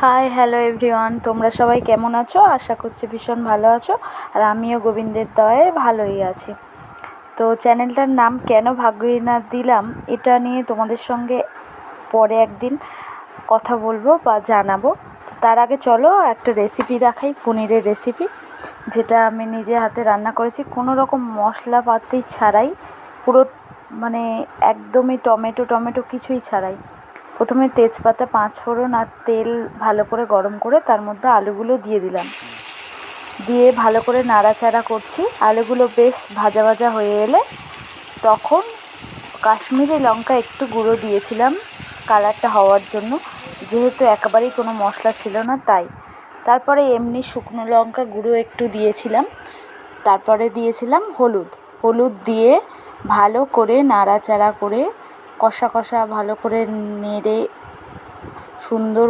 Hi hello everyone, তোমরা সবাই কেমন আছো? আশা করছি ভীষণ ভালো আছো। আর আমিও গোবিন্দের দয়ায় ভালোই আছি। তো চ্যানেলটার নাম কেন ভাগ্যহীনা দিলাম, এটা নিয়ে তোমাদের সঙ্গে পরে একদিন কথা বলবো বা জানাবো। তো তার আগে চলো একটা রেসিপি দেখাই, পনিরের রেসিপি, যেটা আমি নিজে হাতে রান্না করেছি কোনো রকম মশলাপাতি ছাড়াই, পুরো মানে একদমই টমেটো কিছুই ছাড়াই। প্রথমে তেজপাতা, 5 ফোড়ন আর তেল ভালো করে গরম করে তার মধ্যে আলুগুলো দিয়ে দিলাম। দিয়ে ভালো করে নাড়াচাড়া করছি। আলুগুলো বেশ ভাজা ভাজা হয়ে এলে তখন কাশ্মীরি লঙ্কা একটু গুঁড়ো দিয়েছিলাম কালারটা হওয়ার জন্য, যেহেতু একেবারেই কোনো মশলা ছিল না তাই। তারপরে এমনি শুকনো লঙ্কা গুঁড়ো একটু দিয়েছিলাম। তারপরে দিয়েছিলাম হলুদ দিয়ে ভালো করে নাড়াচাড়া করে কষা ভালো করে নেড়ে সুন্দর